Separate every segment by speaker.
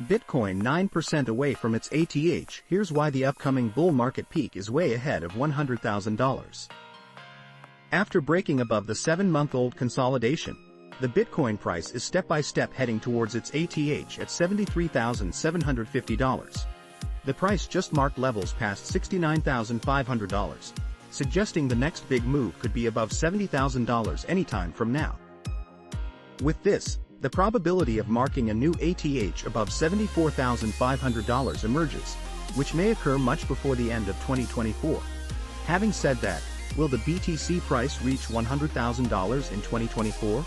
Speaker 1: Bitcoin 9% away from its ATH. Here's why the upcoming bull market peak is way ahead of $100,000. After breaking above the 7-month-old consolidation, the Bitcoin price is step-by-step heading towards its ATH at $73,750. The price just marked levels past $69,500, suggesting the next big move could be above $70,000 anytime from now. With this, the probability of marking a new ATH above $74,500 emerges, which may occur much before the end of 2024. Having said that, will the BTC price reach $100,000 in 2024?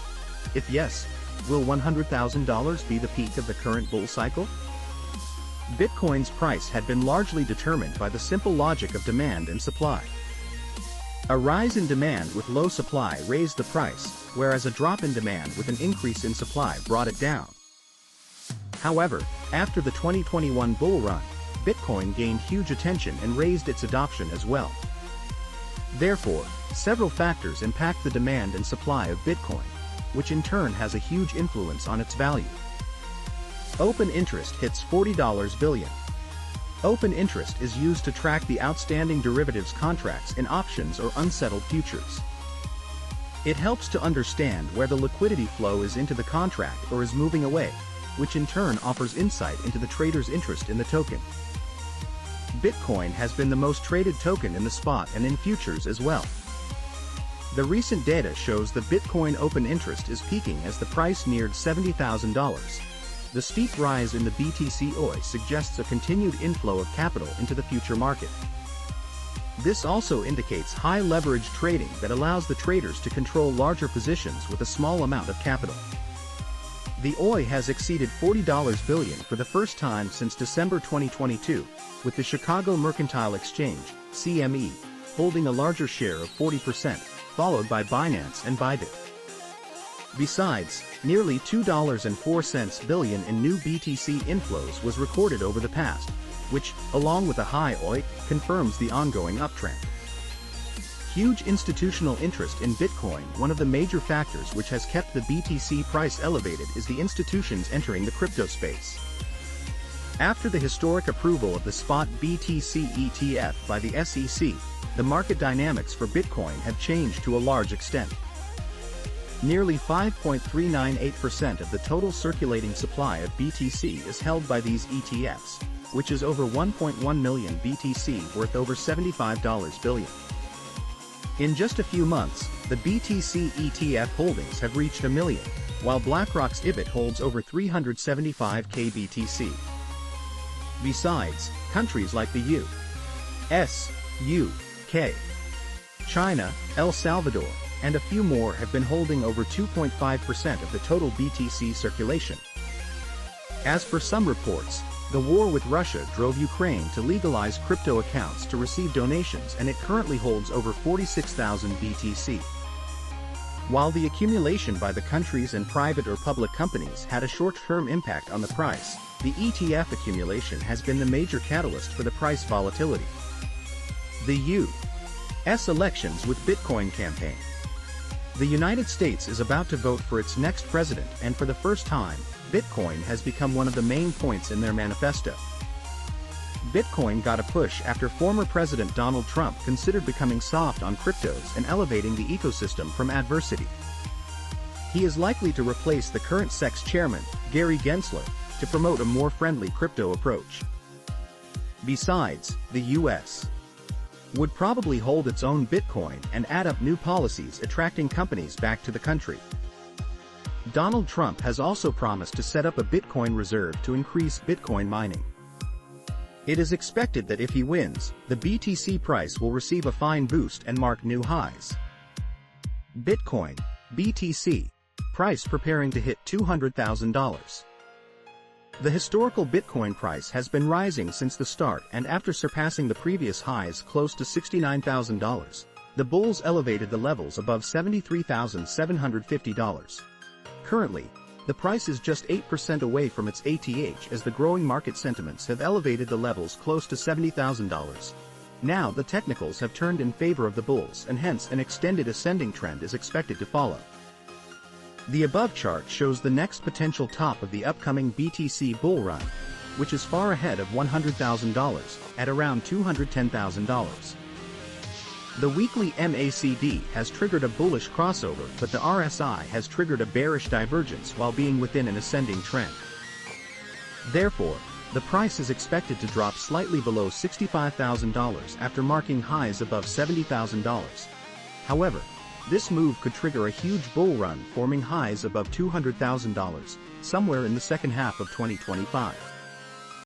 Speaker 1: If yes, will $100,000 be the peak of the current bull cycle? Bitcoin's price had been largely determined by the simple logic of demand and supply. A rise in demand with low supply raised the price, whereas a drop in demand with an increase in supply brought it down. However, after the 2021 bull run, Bitcoin gained huge attention and raised its adoption as well. Therefore, several factors impact the demand and supply of Bitcoin, which in turn has a huge influence on its value. Open interest hits $40 billion. Open interest is used to track the outstanding derivatives contracts in options or unsettled futures. It helps to understand where the liquidity flow is into the contract or is moving away, which in turn offers insight into the trader's interest in the token. Bitcoin has been the most traded token in the spot and in futures as well. The recent data shows the Bitcoin open interest is peaking as the price neared $70,000. The steep rise in the BTC OI suggests a continued inflow of capital into the future market. This also indicates high leverage trading that allows the traders to control larger positions with a small amount of capital. The OI has exceeded $40 billion for the first time since December 2022, with the Chicago Mercantile Exchange, CME, holding a larger share of 40%, followed by Binance and Bybit. Besides, nearly $2.04 billion in new BTC inflows was recorded over the past, which, along with a high OI, confirms the ongoing uptrend. Huge institutional interest in Bitcoin. One of the major factors which has kept the BTC price elevated is the institutions entering the crypto space. After the historic approval of the spot BTC ETF by the SEC, the market dynamics for Bitcoin have changed to a large extent. Nearly 5.398% of the total circulating supply of BTC is held by these ETFs, which is over 1.1 million BTC worth over $75 billion. In just a few months, the BTC ETF holdings have reached 1 million, while BlackRock's IBIT holds over 375k BTC. Besides, countries like the U.S., UK, China, El Salvador, and a few more have been holding over 2.5% of the total BTC circulation. As per some reports, the war with Russia drove Ukraine to legalize crypto accounts to receive donations, and it currently holds over 46,000 BTC. While the accumulation by the countries and private or public companies had a short-term impact on the price, the ETF accumulation has been the major catalyst for the price volatility. The U.S. elections with Bitcoin campaign. The United States is about to vote for its next president, and for the first time, Bitcoin has become one of the main points in their manifesto. Bitcoin got a push after former President Donald Trump considered becoming soft on cryptos and elevating the ecosystem from adversity. He is likely to replace the current SEC's chairman, Gary Gensler, to promote a more friendly crypto approach. Besides, the U.S. would probably hold its own Bitcoin and add up new policies attracting companies back to the country. Donald Trump has also promised to set up a Bitcoin reserve to increase Bitcoin mining. It is expected that if he wins, the BTC price will receive a fine boost and mark new highs. Bitcoin, BTC, price preparing to hit $200,000. The historical Bitcoin price has been rising since the start, and after surpassing the previous highs close to $69,000, the bulls elevated the levels above $73,750. Currently, the price is just 8% away from its ATH as the growing market sentiments have elevated the levels close to $70,000. Now the technicals have turned in favor of the bulls, and hence an extended ascending trend is expected to follow. The above chart shows the next potential top of the upcoming BTC bull run, which is far ahead of $100,000, at around $210,000. The weekly MACD has triggered a bullish crossover, but the RSI has triggered a bearish divergence while being within an ascending trend. Therefore, the price is expected to drop slightly below $65,000 after marking highs above $70,000. However, this move could trigger a huge bull run, forming highs above $200,000, somewhere in the second half of 2025.